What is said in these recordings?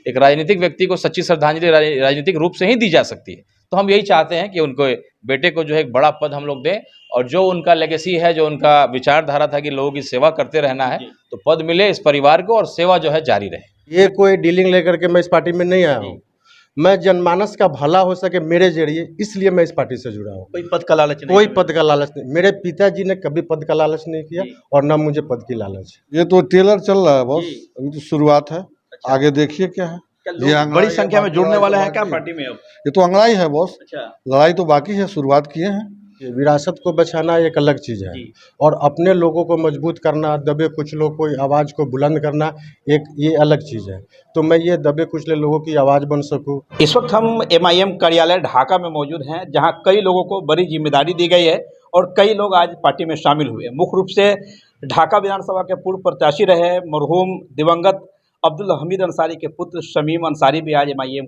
एक राजनीतिक व्यक्ति को सच्ची श्रद्धांजलि राजनीतिक रूप से ही दी जा सकती है। तो हम यही चाहते हैं कि उनको बेटे को जो है एक बड़ा पद हम लोग दें, और जो उनका लेगेसी है, जो उनका विचारधारा था कि लोगों की सेवा करते रहना है, तो पद मिले इस परिवार को और सेवा जो है जारी रहे। ये कोई डीलिंग लेकर के मैं इस पार्टी में नहीं आया हूँ। मैं जनमानस का भला हो सके मेरे जरिए, इसलिए मैं इस पार्टी से जुड़ा हूँ। कोई पद का लालच नहीं, कोई पद का लालच नहीं। मेरे पिताजी ने कभी पद का लालच नहीं किया और न मुझे पद की लालच। ये तो ट्रेलर चल रहा है बॉस, अभी तो शुरुआत है। अच्छा। आगे देखिए क्या है। ये बड़ी संख्या में जुड़ने वाले हैं क्या पार्टी में अब? ये तो अंगड़ाई है बॉस, अच्छा, लड़ाई तो बाकी है, शुरुआत किए हैं। विरासत को बचाना एक अलग चीज़ है, और अपने लोगों को मजबूत करना, दबे कुचलों को आवाज़ को बुलंद करना एक ये अलग चीज़ है। तो मैं ये दबे कुचले लोगों की आवाज़ बन सकूं। इस वक्त हम MIM कार्यालय ढाका में मौजूद हैं, जहां कई लोगों को बड़ी जिम्मेदारी दी गई है और कई लोग आज पार्टी में शामिल हुए। मुख्य रूप से ढाका विधानसभा के पूर्व प्रत्याशी रहे मरहूम दिवंगत अब्दुल हमीद अंसारी के पुत्र शमीम अंसारी भी आज MIM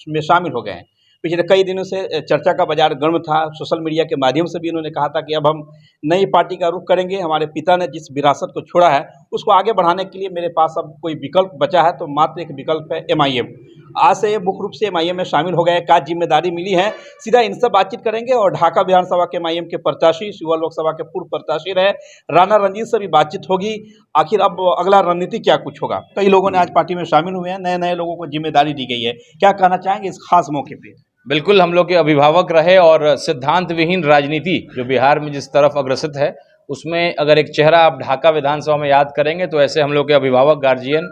में शामिल हो गए हैं। पिछले कई दिनों से चर्चा का बाजार गर्म था। सोशल मीडिया के माध्यम से भी इन्होंने कहा था कि अब हम नई पार्टी का रुख करेंगे, हमारे पिता ने जिस विरासत को छोड़ा है उसको आगे बढ़ाने के लिए मेरे पास अब कोई विकल्प बचा है तो मात्र एक विकल्प है MIM। आज से ये मुख्य रूप से MIM में शामिल हो गए। क्या जिम्मेदारी मिली है, सीधा इनसे बातचीत करेंगे। और ढाका विधानसभा के MIM के प्रत्याशी, शिवहर लोकसभा के पूर्व प्रत्याशी रहे राणा रंजीत से भी बातचीत होगी। आखिर अब अगला रणनीति क्या कुछ होगा। कई लोगों ने आज पार्टी में शामिल हुए हैं, नए नए लोगों को जिम्मेदारी दी गई है। क्या कहना चाहेंगे इस खास मौके पर? बिल्कुल, हम लोग के अभिभावक रहे और सिद्धांत विहीन राजनीति जो बिहार में जिस तरफ अग्रसित है, उसमें अगर एक चेहरा आप ढाका विधानसभा में याद करेंगे तो ऐसे हम लोग के अभिभावक गार्जियन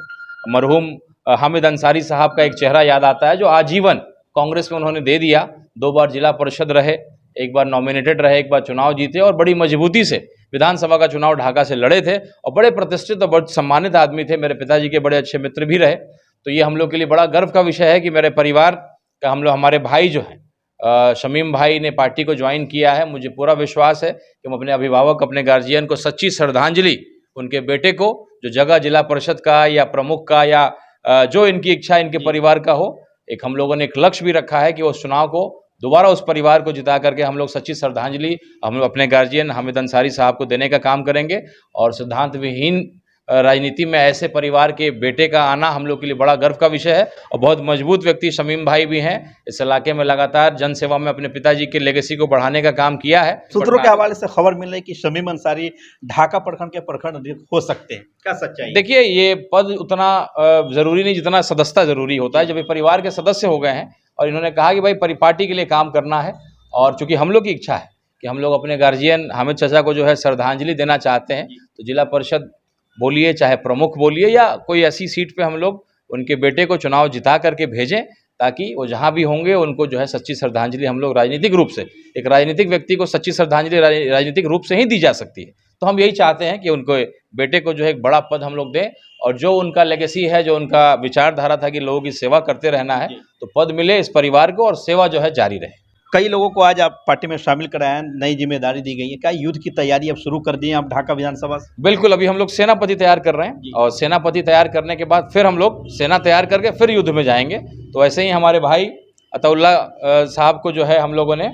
मरहूम हामिद अंसारी साहब का एक चेहरा याद आता है, जो आजीवन कांग्रेस में उन्होंने दे दिया। 2 बार जिला परिषद रहे, एक बार नॉमिनेटेड रहे, एक बार चुनाव जीते और बड़ी मजबूती से विधानसभा का चुनाव ढाका से लड़े थे और बड़े प्रतिष्ठित और बड़े सम्मानित आदमी थे। मेरे पिताजी के बड़े अच्छे मित्र भी रहे। तो ये हम लोग के लिए बड़ा गर्व का विषय है कि मेरे परिवार का हमारे भाई जो हैं शमीम भाई ने पार्टी को ज्वाइन किया है। मुझे पूरा विश्वास है कि हम अपने अभिभावक, अपने गार्जियन को सच्ची श्रद्धांजलि उनके बेटे को, जो जगह जिला परिषद का या प्रमुख का या जो इनकी इच्छा इनके परिवार का हो, एक हम लोगों ने एक लक्ष्य भी रखा है कि उस चुनाव को दोबारा उस परिवार को जिता करके हम लोग सच्ची श्रद्धांजलि हम लोग अपने गार्जियन हामिद अंसारी साहब को देने का काम करेंगे। और सिद्धांत विहीन राजनीति में ऐसे परिवार के बेटे का आना हम लोग के लिए बड़ा गर्व का विषय है। और बहुत मजबूत व्यक्ति शमीम भाई भी हैं, इस इलाके में लगातार जनसेवा में अपने पिताजी के लेगेसी को बढ़ाने का काम किया है। सूत्रों के हवाले से खबर मिल रही है कि शमीम अंसारी ढाका प्रखंड के प्रखंड अध्यक्ष हो सकते हैं। क्या सच्चाई? देखिए, ये पद उतना जरूरी नहीं जितना सदस्यता जरूरी होता है। जब ये परिवार के सदस्य हो गए हैं और इन्होंने कहा कि भाई पार्टी के लिए काम करना है, और चूंकि हम लोग की इच्छा है कि हम लोग अपने गार्जियन हामिद चाचा को जो है श्रद्धांजलि देना चाहते हैं, तो जिला परिषद बोलिए चाहे प्रमुख बोलिए या कोई ऐसी सीट पे हम लोग उनके बेटे को चुनाव जिता करके भेजें, ताकि वो जहाँ भी होंगे उनको जो है सच्ची श्रद्धांजलि हम लोग राजनीतिक रूप से, एक राजनीतिक व्यक्ति को सच्ची श्रद्धांजलि राजनीतिक रूप से ही दी जा सकती है। तो हम यही चाहते हैं कि उनको बेटे को जो है एक बड़ा पद हम लोग दें, और जो उनका लेगेसी है, जो उनका विचारधारा था कि लोगों की सेवा करते रहना है, तो पद मिले इस परिवार को और सेवा जो है जारी रहे। कई लोगों को आज आप पार्टी में शामिल कराया, नई जिम्मेदारी दी गई है। क्या युद्ध की तैयारी अब शुरू कर दी है आप ढाका विधानसभा से? बिल्कुल, अभी हम लोग सेनापति तैयार कर रहे हैं और सेनापति तैयार करने के बाद फिर हम लोग सेना तैयार करके फिर युद्ध में जाएंगे। तो ऐसे ही हमारे भाई अतउल्ला साहब को जो है हम लोगों ने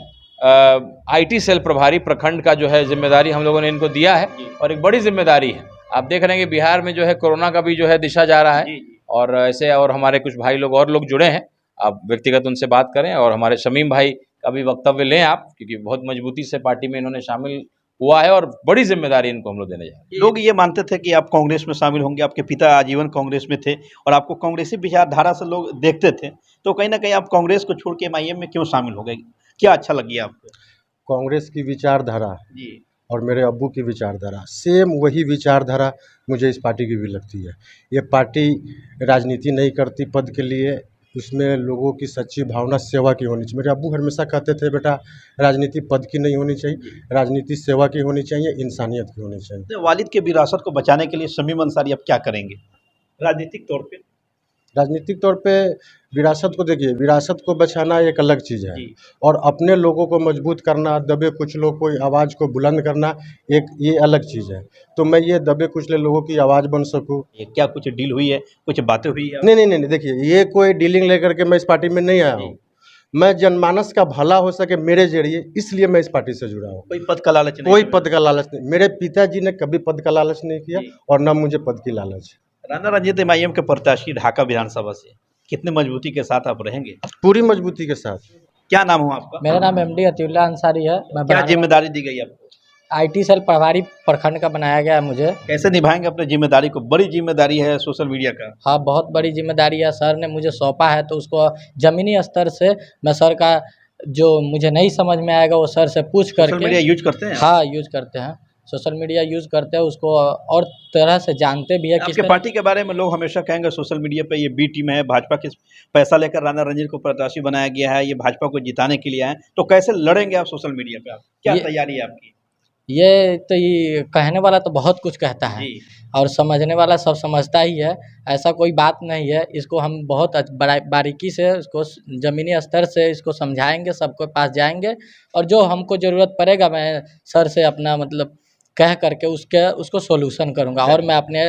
IT सेल प्रभारी प्रखंड का जो है जिम्मेदारी हम लोगों ने इनको दिया है, और एक बड़ी जिम्मेदारी है। आप देख रहे हैं कि बिहार में जो है कोरोना का भी जो है दिशा जा रहा है, और ऐसे और हमारे कुछ भाई लोग और लोग जुड़े हैं। आप व्यक्तिगत उनसे बात करें और हमारे शमीम भाई का भी वक्तव्य लें आप, क्योंकि बहुत मजबूती से पार्टी में इन्होंने शामिल हुआ है और बड़ी जिम्मेदारी इनको हम लोग देने जा रहे हैं। लोग ये मानते थे कि आप कांग्रेस में शामिल होंगे, आपके पिता आजीवन कांग्रेस में थे और आपको कांग्रेसी विचारधारा से लोग देखते थे, तो कहीं ना कहीं आप कांग्रेस को छोड़ के MIM में क्यों शामिल हो गए? क्या अच्छा लगी आपको? कांग्रेस की विचारधारा और मेरे अब्बू की विचारधारा सेम वही विचारधारा मुझे इस पार्टी की भी लगती है। ये पार्टी राजनीति नहीं करती पद के लिए, उसमें लोगों की सच्ची भावना सेवा की होनी चाहिए। मेरे अब्बू हमेशा कहते थे, बेटा राजनीति पद की नहीं होनी चाहिए, राजनीति सेवा की होनी चाहिए, इंसानियत की होनी चाहिए। वालिद के विरासत को बचाने के लिए शमीम अंसारी अब क्या करेंगे राजनीतिक तौर पे? राजनीतिक तौर पे विरासत को देखिए, विरासत को बचाना एक अलग चीज़ है, और अपने लोगों को मजबूत करना, दबे कुचलों को आवाज़ को बुलंद करना एक ये अलग चीज़ है। तो मैं ये दबे कुचले लोगों की आवाज़ बन सकूं। क्या कुछ डील हुई है, कुछ बातें हुई है? नहीं, देखिए, ये कोई डीलिंग लेकर के मैं इस पार्टी में नहीं आया हूँ। मैं जनमानस का भला हो सके मेरे जरिए, इसलिए मैं इस पार्टी से जुड़ा हूँ। कोई पद का लालच नहीं? कोई पद का लालच नहीं। मेरे पिताजी ने कभी पद का लालच नहीं किया और न मुझे पद की लालच। राणा रंजीत MIM के प्रत्याशी ढाका विधानसभा से, कितने मजबूती के साथ आप रहेंगे? पूरी मजबूती के साथ। क्या नाम हो आपका? मेरा नाम एमडी अतीउल्लाह अंसारी है। मैं क्या जिम्मेदारी दी गई आपको? आईटी सेल प्रभारी प्रखंड का बनाया गया है मुझे। कैसे निभाएंगे अपने जिम्मेदारी को? बड़ी जिम्मेदारी है सोशल मीडिया का। हाँ, बहुत बड़ी जिम्मेदारी है। सर ने मुझे सौंपा है तो उसको ज़मीनी स्तर से मैं सर का जो मुझे नहीं समझ में आएगा वो सर से पूछ सोशल मीडिया करके। यूज करते हैं? हाँ, यूज़ करते हैं, सोशल मीडिया यूज़ करते हैं, उसको और तरह से जानते भी है। आपके पार्टी के बारे में लोग हमेशा कहेंगे सोशल मीडिया पे ये बी टीम है, भाजपा के पैसा लेकर राणा रणजीत को प्रत्याशी बनाया गया है, ये भाजपा को जिताने के लिए आए, तो कैसे लड़ेंगे आप सोशल मीडिया पे? आप क्या तैयारी है आपकी? ये तो ये कहने वाला तो बहुत कुछ कहता है जी। और समझने वाला सब समझता ही है। ऐसा कोई बात नहीं है। इसको हम बहुत बारीकी से इसको ज़मीनी स्तर से इसको समझाएंगे, सबके पास जाएंगे और जो हमको ज़रूरत पड़ेगा मैं सर से अपना मतलब कह करके उसको सॉल्यूशन करूँगा और मैं अपने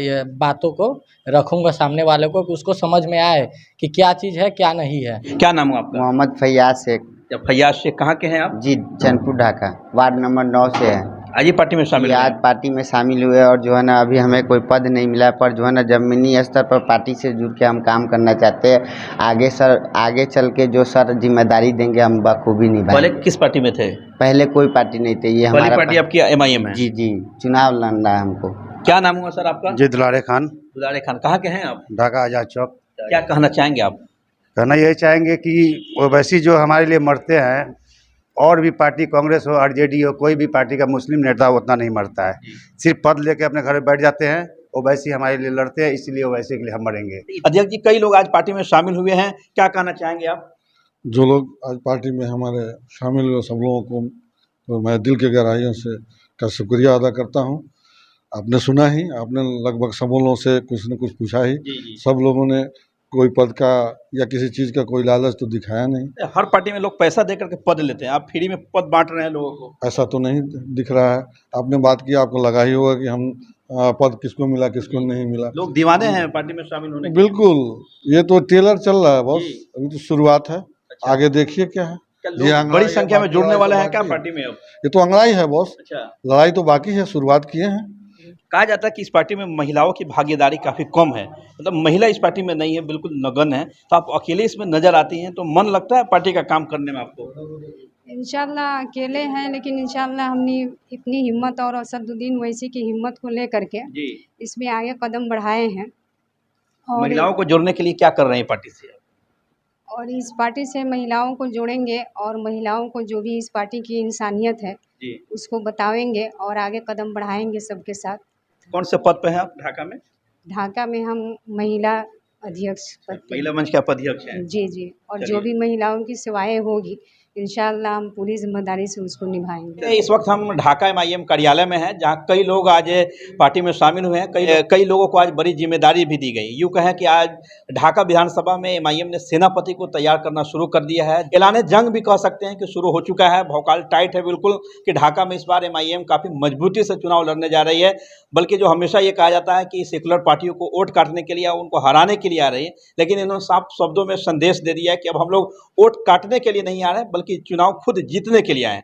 ये बातों को रखूँगा सामने वाले को कि उसको समझ में आए कि क्या चीज़ है क्या नहीं है। क्या नाम है आपका? मोहम्मद फैयाज शेख। फैयाज शेख, कहाँ के हैं आप? जी, चैनपुर ढाका, वार्ड नंबर 9 से है। आज ये पार्टी में शामिल आज हैं? पार्टी में शामिल हुए और जो है ना अभी हमें कोई पद नहीं मिला, पर जो है ना ज़मीनी स्तर पर पार्टी से जुड़ के हम काम करना चाहते हैं। आगे चल के जो सर जिम्मेदारी देंगे हम बखूबी पहले निभाएंगे। किस पार्टी में थे? पहले कोई पार्टी नहीं थी, ये पहली हमारा पार्टी आपकी एमआईएम है? जी जी, चुनाव लड़ना है हमको। क्या नाम हुआ सर आपका? जी दुलारे खान, दुलारे खान, कहाँ के हैं आप? ढाका आजाद चौक। क्या कहना चाहेंगे आप? कहना यही चाहेंगे कि ओवैसी जो हमारे लिए मरते हैं, और भी पार्टी कांग्रेस हो आरजेडी हो, कोई भी पार्टी का मुस्लिम नेता उतना नहीं मरता है। सिर्फ पद लेके अपने घर में बैठ जाते हैं। ओवैसी हमारे लिए लड़ते हैं, इसलिए ओवैसी के लिए हम मरेंगे। अध्यक्ष जी, कई लोग आज पार्टी में शामिल हुए हैं, क्या कहना चाहेंगे आप? जो लोग आज पार्टी में हमारे शामिल हुए सब लोगों को तो मैं दिल की गहराइयों से का शुक्रिया अदा करता हूं। आपने सुना ही, आपने लगभग सब लोगों से कुछ न कुछ पूछा ही। सब लोगों ने कोई पद का या किसी चीज़ का कोई लालच तो दिखाया नहीं। हर पार्टी में लोग पैसा दे करके पद लेते हैं, आप फ्री में पद बांट रहे हैं लोगों को। ऐसा तो नहीं दिख रहा है। आपने बात की, आपको लगा ही होगा कि हम पद किसको मिला किसको नहीं मिला। लोग दीवाने हैं पार्टी में शामिल होने के। बिल्कुल, ये तो ट्रेलर चल रहा है बॉस, अभी तो शुरुआत है। आगे देखिए क्या है। लोग अंगड़ाई बड़ी है, संख्या में बाकी जुड़ने लड़ाई वाले तो हैं क्या बाकी है। पार्टी में अब? ये तो अंगड़ाई है बॉस, अच्छा, लड़ाई तो बाकी है, शुरुआत किए हैं। कहा जाता है कि इस पार्टी में महिलाओं की भागीदारी काफ़ी कम है, मतलब महिला इस पार्टी में नहीं है, बिल्कुल नगण्य है, तो आप अकेले इसमें नजर आती हैं, तो मन लगता है पार्टी का काम करने में आपको? इंशाल्लाह अकेले हैं, लेकिन इंशाल्लाह हमने इतनी हिम्मत और असदुद्दीन ओवैसी की हिम्मत को लेकर के जी। इसमें आगे कदम बढ़ाए हैं और महिलाओं को जोड़ने के लिए क्या कर रहे हैं पार्टी से? और इस पार्टी से महिलाओं को जोड़ेंगे और महिलाओं को जो भी इस पार्टी की इंसानियत है जी। उसको बताएंगे और आगे कदम बढ़ाएंगे सबके साथ। कौन से पद पे हैं आप ढाका में? ढाका में हम महिला अध्यक्ष पद पे महिला मंच के आप अध्यक्ष हैं? जी जी, और चलिए। जो भी महिलाओं की सेवाएं होगी इंशाल्लाह हम पूरी जिम्मेदारी से उसको निभाएंगे। इस वक्त हम ढाका एमआईएम कार्यालय में हैं, जहां कई लोग आज पार्टी में शामिल हुए हैं। कई लोगों को आज बड़ी जिम्मेदारी भी दी गई। यूँ कहें कि आज ढाका विधानसभा में एमआईएम ने सेनापति को तैयार करना शुरू कर दिया है। ऐलान जंग भी कह सकते हैं कि शुरू हो चुका है। भौकाल टाइट है बिल्कुल कि ढाका में इस बार एमआईएम काफ़ी मजबूती से चुनाव लड़ने जा रही है। बल्कि जो हमेशा ये कहा जाता है कि सेकुलर पार्टियों को वोट काटने के लिए, उनको हराने के लिए आ रही है, लेकिन इन्होंने साफ शब्दों में संदेश दे दिया है कि अब हम लोग वोट काटने के लिए नहीं आ रहे हैं, बल्कि चुनाव खुद जीतने के लिए आए हैं।